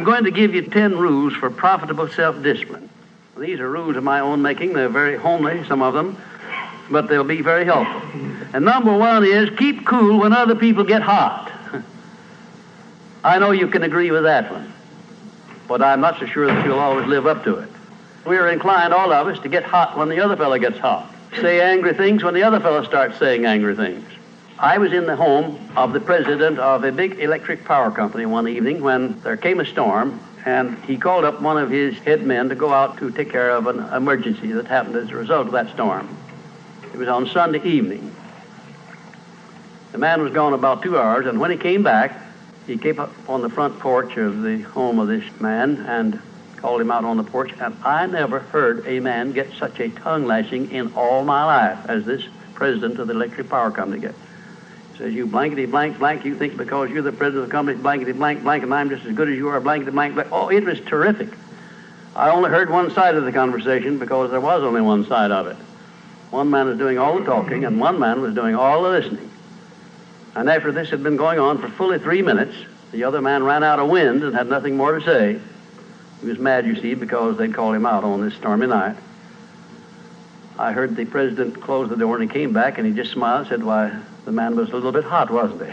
I'm going to give you 10 rules for profitable self-discipline. These are rules of my own making. They're very homely, some of them, but they'll be very helpful. And number one is keep cool when other people get hot. I know you can agree with that one, but I'm not so sure that you'll always live up to it. We're inclined, all of us, to get hot when the other fellow gets hot. Say angry things when the other fellow starts saying angry things. I was in the home of the president of a big electric power company one evening when there came a storm, and he called up one of his head men to go out to take care of an emergency that happened as a result of that storm. It was on Sunday evening. The man was gone about 2 hours, and when he came back, he came up on the front porch of the home of this man and called him out on the porch, and I never heard a man get such a tongue lashing in all my life as this president of the electric power company gets. He says, you blankety blank blank, you think because you're the president of the company, blankety blank blank, and I'm just as good as you are, blankety blank blank. Oh, it was terrific. I only heard one side of the conversation because there was only one side of it. One man was doing all the talking, and one man was doing all the listening. And after this had been going on for fully 3 minutes, the other man ran out of wind and had nothing more to say. He was mad, you see, because they'd called him out on this stormy night. I heard the president close the door, and he came back, and he just smiled and said, why, the man was a little bit hot, wasn't he?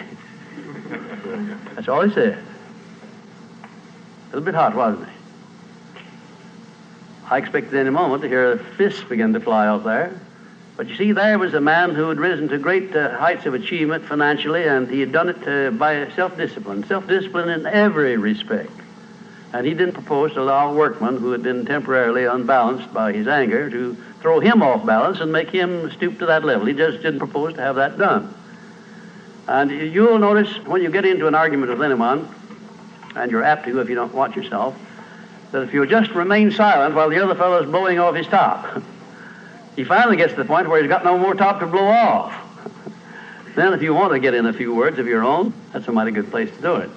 That's all he said. A little bit hot, wasn't he? I expected any moment to hear fists begin to fly out there. But you see, there was a man who had risen to great heights of achievement financially, and he had done it by self-discipline in every respect. And he didn't propose to allow a workman who had been temporarily unbalanced by his anger to throw him off balance and make him stoop to that level. He just didn't propose to have that done. And you'll notice when you get into an argument with anyone, and you're apt to if you don't watch yourself, that if you just remain silent while the other fellow's blowing off his top, he finally gets to the point where he's got no more top to blow off. Then if you want to get in a few words of your own, that's a mighty good place to do it.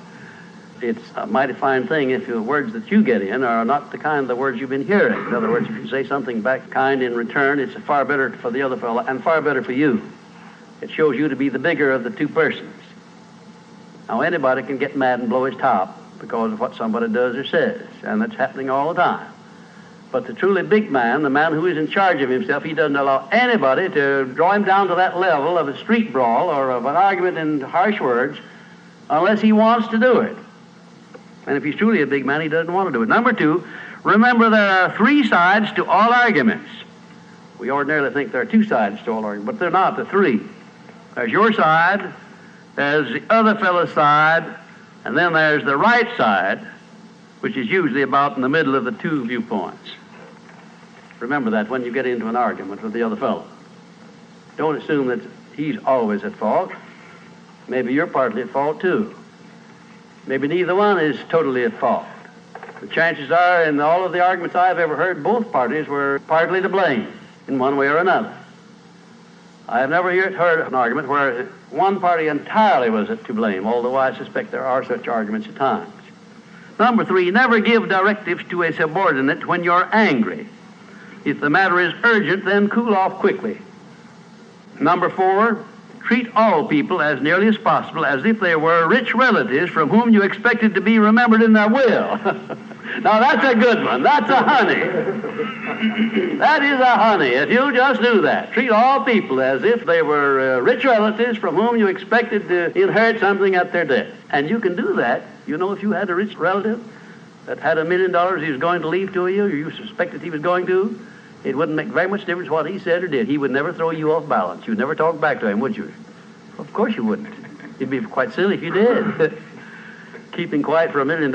It's a mighty fine thing if the words that you get in are not the kind of the words you've been hearing. In other words, if you say something back kind in return, it's far better for the other fellow and far better for you. It shows you to be the bigger of the two persons. Now, anybody can get mad and blow his top because of what somebody does or says, and that's happening all the time. But the truly big man, the man who is in charge of himself, he doesn't allow anybody to draw him down to that level of a street brawl or of an argument in harsh words unless he wants to do it. And if he's truly a big man, he doesn't want to do it. Number two, remember there are 3 sides to all arguments. We ordinarily think there are 2 sides to all arguments, but they're not, the 3. There's your side, there's the other fellow's side, and then there's the right side, which is usually about in the middle of the 2 viewpoints. Remember that when you get into an argument with the other fellow. Don't assume that he's always at fault. Maybe you're partly at fault too. Maybe neither one is totally at fault. The chances are, in all of the arguments I've ever heard, both parties were partly to blame in one way or another. I have never yet heard an argument where one party entirely was to blame, although I suspect there are such arguments at times. Number 3, never give directives to a subordinate when you're angry. If the matter is urgent, then cool off quickly. Number 4, treat all people as nearly as possible as if they were rich relatives from whom you expected to be remembered in their will. Now that's a good one. That's a honey. That is a honey. If you just do that, treat all people as if they were rich relatives from whom you expected to inherit something at their death. And you can do that. You know, if you had a rich relative that had $1 million he was going to leave to you, or you suspected he was going to, it wouldn't make very much difference what he said or did. He would never throw you off balance. You'd never talk back to him, would you? Of course you wouldn't. You'd be quite silly if you did. Keeping quiet for $1 million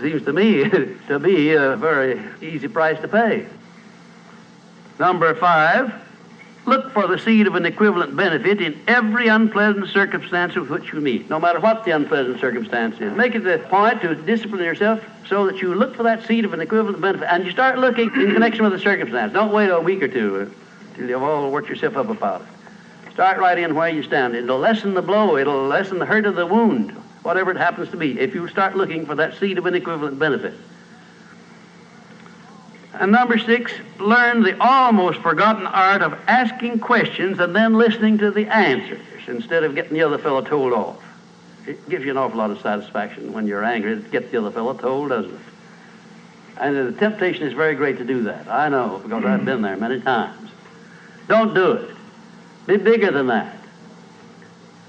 seems to me to be a very easy price to pay. Number 5, look for the seed of an equivalent benefit in every unpleasant circumstance with which you meet, no matter what the unpleasant circumstance is. Make it a point to discipline yourself so that you look for that seed of an equivalent benefit, and you start looking in connection with the circumstance. Don't wait a week or two till you've all worked yourself up about it. Start right in where you stand. It'll lessen the blow. It'll lessen the hurt of the wound, whatever it happens to be, if you start looking for that seed of an equivalent benefit. And number 6, learn the almost forgotten art of asking questions and then listening to the answers instead of getting the other fellow told off. It gives you an awful lot of satisfaction when you're angry to get the other fellow told, doesn't it? And the temptation is very great to do that. I know, because I've been there many times. Don't do it. Be bigger than that.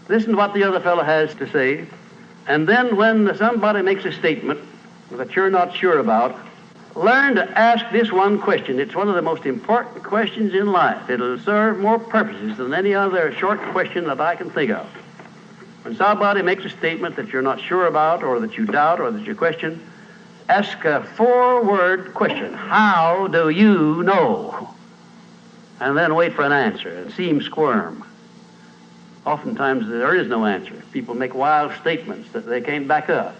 Listen to what the other fellow has to say, and then when somebody makes a statement that you're not sure about, learn to ask this one question. It's one of the most important questions in life. It'll serve more purposes than any other short question that I can think of. When somebody makes a statement that you're not sure about, or that you doubt, or that you question, ask a 4-word question. How do you know? And then wait for an answer and see him squirm. Oftentimes there is no answer. People make wild statements that they can't back up.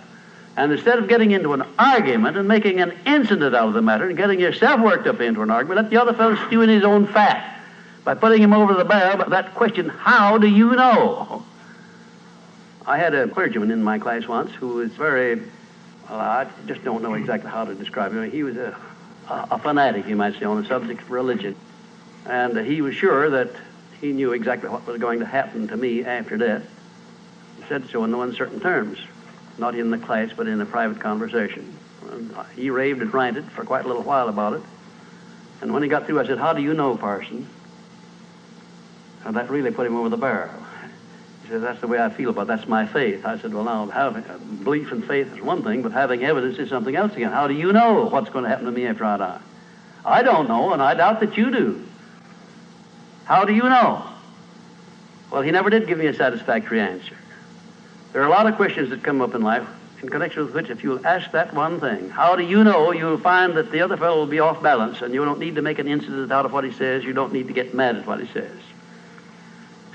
And instead of getting into an argument and making an incident out of the matter and getting yourself worked up into an argument, let the other fellow stew in his own fat by putting him over the barrel. But that question, how do you know? I had a clergyman in my class once who was very, well, I just don't know exactly how to describe him. He was a fanatic, you might say, on the subject of religion. And he was sure that he knew exactly what was going to happen to me after death. He said so in no uncertain terms, not in the class, but in a private conversation. And he raved and ranted for quite a little while about it. And when he got through, I said, how do you know, parson? And that really put him over the barrel. He said, that's the way I feel about it. That's my faith. I said, well, now, having belief and faith is one thing, but having evidence is something else again. How do you know what's going to happen to me after I die? I don't know, and I doubt that you do. How do you know? Well, he never did give me a satisfactory answer. There are a lot of questions that come up in life in connection with which, if you'll ask that one thing, how do you know, you'll find that the other fellow will be off balance, and you don't need to make an incident out of what he says. You don't need to get mad at what he says.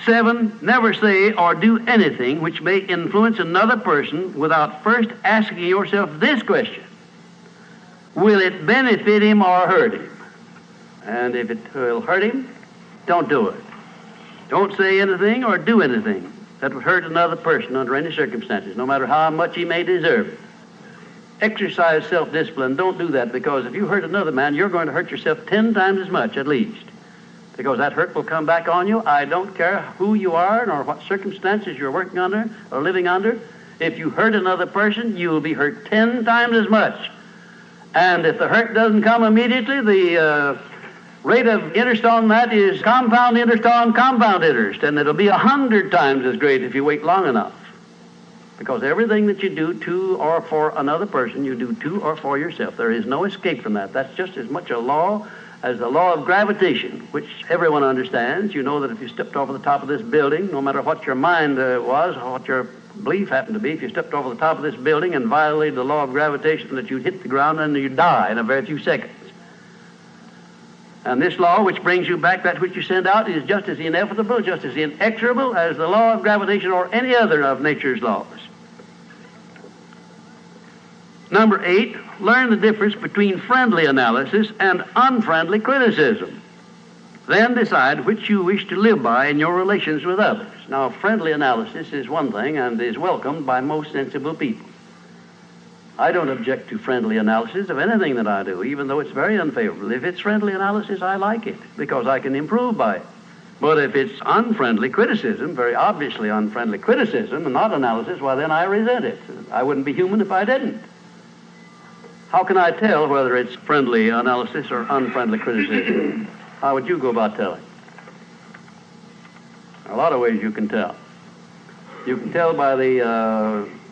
7, never say or do anything which may influence another person without first asking yourself this question: will it benefit him or hurt him? And if it will hurt him, don't do it. Don't say anything or do anything that would hurt another person under any circumstances, no matter how much he may deserve it. Exercise self-discipline. Don't do that, because if you hurt another man, you're going to hurt yourself 10 times as much at least, because that hurt will come back on you. I don't care who you are nor what circumstances you're working under or living under. If you hurt another person, you will be hurt 10 times as much. And if the hurt doesn't come immediately, the rate of interest on that is compound interest on compound interest, and it'll be 100 times as great if you wait long enough. Because everything that you do to or for another person, you do to or for yourself. There is no escape from that. That's just as much a law as the law of gravitation, which everyone understands. You know that if you stepped over the top of this building, no matter what your mind was or what your belief happened to be, if you stepped over the top of this building and violated the law of gravitation, that you'd hit the ground and you'd die in a very few seconds. And this law, which brings you back that which you send out, is just as inevitable, just as inexorable as the law of gravitation or any other of nature's laws. Number 8, learn the difference between friendly analysis and unfriendly criticism. Then decide which you wish to live by in your relations with others. Now, friendly analysis is one thing and is welcomed by most sensible people. I don't object to friendly analysis of anything that I do, even though it's very unfavorable. If it's friendly analysis, I like it, because I can improve by it. But if it's unfriendly criticism, very obviously unfriendly criticism, and not analysis, well, then I resent it. I wouldn't be human if I didn't. How can I tell whether it's friendly analysis or unfriendly criticism? How would you go about telling? There are a lot of ways you can tell. You can tell by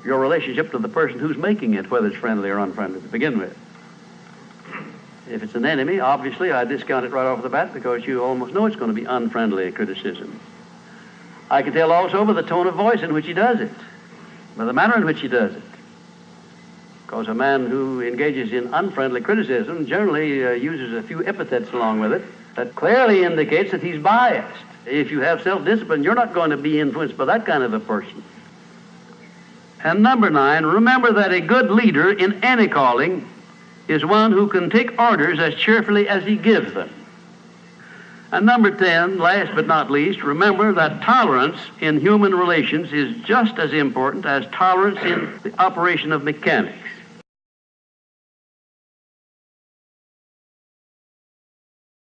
your relationship to the person who's making it, whether it's friendly or unfriendly to begin with. If it's an enemy, obviously I discount it right off the bat, because you almost know it's going to be unfriendly criticism. I can tell also by the tone of voice in which he does it, by the manner in which he does it. Because a man who engages in unfriendly criticism generally uses a few epithets along with it that clearly indicates that he's biased. If you have self-discipline, you're not going to be influenced by that kind of a person. And number 9, remember that a good leader in any calling is one who can take orders as cheerfully as he gives them. And number 10, last but not least, remember that tolerance in human relations is just as important as tolerance in the operation of mechanics.